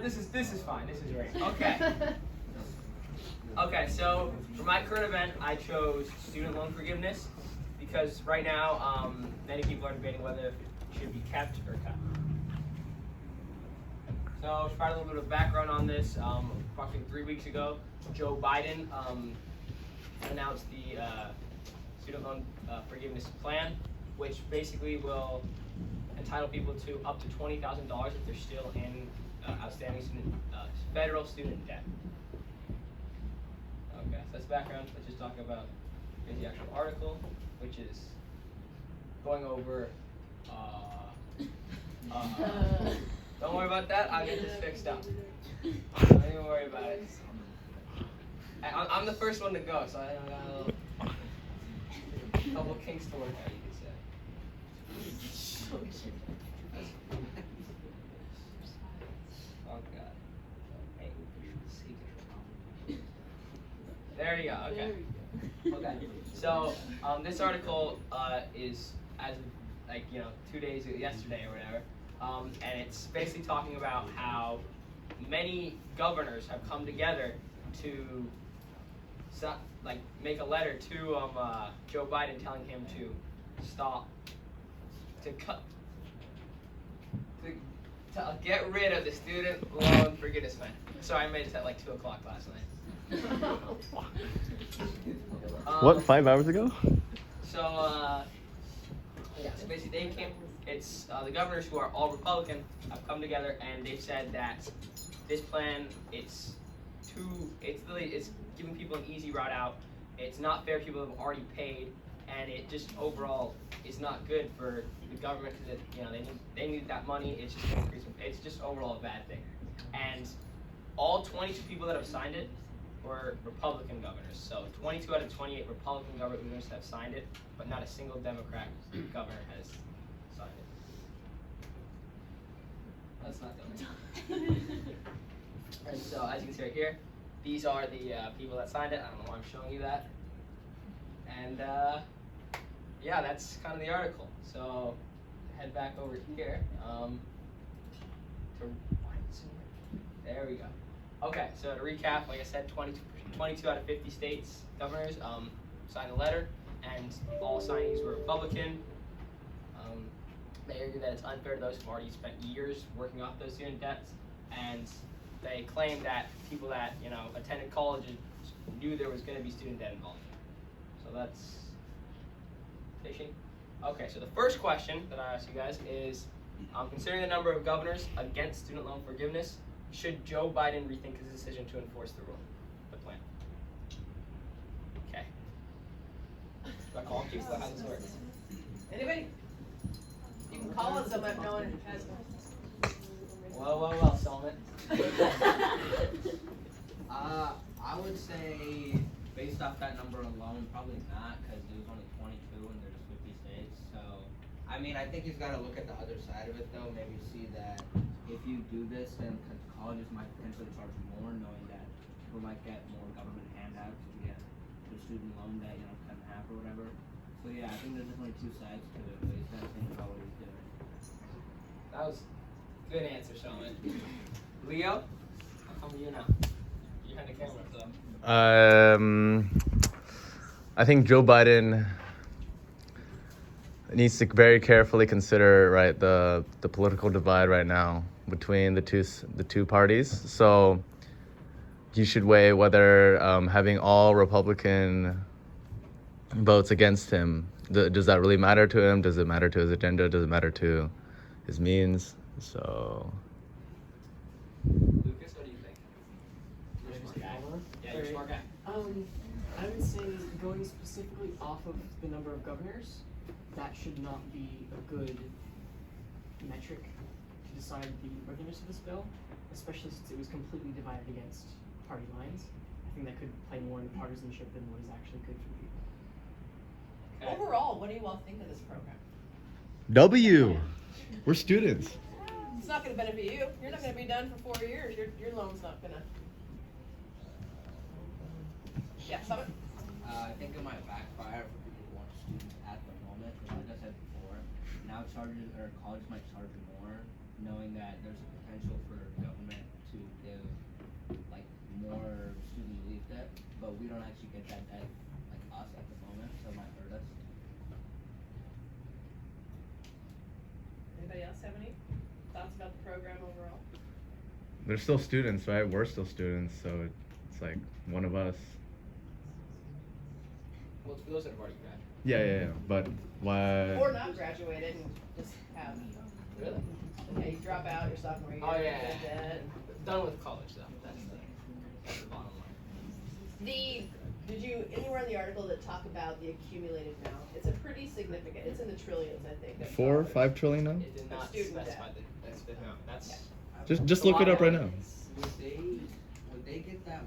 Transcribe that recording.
this is fine. This is great. Okay. Okay, so for my current event, I chose student loan forgiveness because right now, many people are debating whether it should be kept or cut. So to provide a little bit of background on this, approximately 3 weeks ago, Joe Biden announced the student loan forgiveness plan, which basically will entitle people to up to $20,000 if they're still in outstanding federal student debt. Okay, so that's background. Let's just talk about the actual article, which is going over. Don't worry about that. I'll get this fixed up. Don't even worry about it. I'm the first one to go, so I got a couple kinks to work out, you could say. Oh God. There you go. Okay. Okay. So this article is as of, like 2 days yesterday or whatever, and it's basically talking about how many governors have come together to make a letter to Joe Biden telling him to stop, to get rid of the student loan forgiveness plan. Sorry, I made it at like 2 o'clock last night. What, 5 hours ago? So, yeah, so basically it's the governors who are all Republican have come together and they've said that this plan, it's giving people an easy route out. It's not fair, people have already paid, and it just overall is not good for the government because they need that money. It's just going to increase. It's just overall a bad thing. And all 22 people that have signed it were Republican governors. So 22 out of 28 Republican governors have signed it, but not a single Democrat governor has signed it. That's not done. And so as you can see right here, these are the people that signed it. I don't know why I'm showing you that. And yeah, that's kind of the article. So head back over here. There we go. Okay, so to recap, like I said, 22 out of 50 states governors signed a letter, and all signees were Republican. They argue that it's unfair to those who've already spent years working off those student debts, and they claim that people that attended college knew there was going to be student debt involved. So that's fishing. Okay, so the first question that I ask you guys is, considering the number of governors against student loan forgiveness, should Joe Biden rethink his decision to enforce the rule, the plan? Okay. Do I call him? How does this work? Anybody? You can call us up if no one has one. Well, Solomon. I would say, based off that number alone, probably not, because there's only 22 and there's 50 states. So, I mean, I think he's got to look at the other side of it, though. Maybe see that if you do this, then colleges might potentially charge more, knowing that people might get more government handouts to get the student loan that cut in half or whatever. So yeah, I think there's definitely two sides to it, but he's got to think about what he's doing. That was a good answer, Solomon. Leo, how come you now? You had the camera, so. I think Joe Biden needs to very carefully consider the political divide right now between the two parties. So you should weigh whether having all Republican votes against him, does that really matter to him? Does it matter to his agenda? Does it matter to his means? So Lucas, what do you think? You're a smart guy. Yeah, you're a smart guy. I would say going specifically off of the number of governors, that should not be a good metric to decide the worthiness of this bill, especially since it was completely divided against party lines. I think that could play more into partisanship than what is actually good for people. Okay. Overall, what do you all think of this program? W. We're students. It's not going to benefit you. You're not going to be done for 4 years. Your loan's not going to. Yeah, stop it. I think it might backfire for people who want students at the moment. Because like I said before, now colleges might charge more, knowing that there's a potential for government to hit that debt like us at the moment, so it might hurt us. Anybody else have any thoughts about the program overall? They're still students, right? We're still students, so it's like one of us. Well, it's for those that have already graduated. Yeah. But why? Or not graduated and just have, Really? yeah, you drop out your sophomore year. Oh, yeah. and then- Done with college though. That's the bottom line. Did you, anywhere in the article that talk about the accumulated amount? It's a pretty significant, it's in the trillions, I think. of 4 or dollars. 5 trillion now? It did not student debt. specify the amount. That's Just look it up right now. Would they get that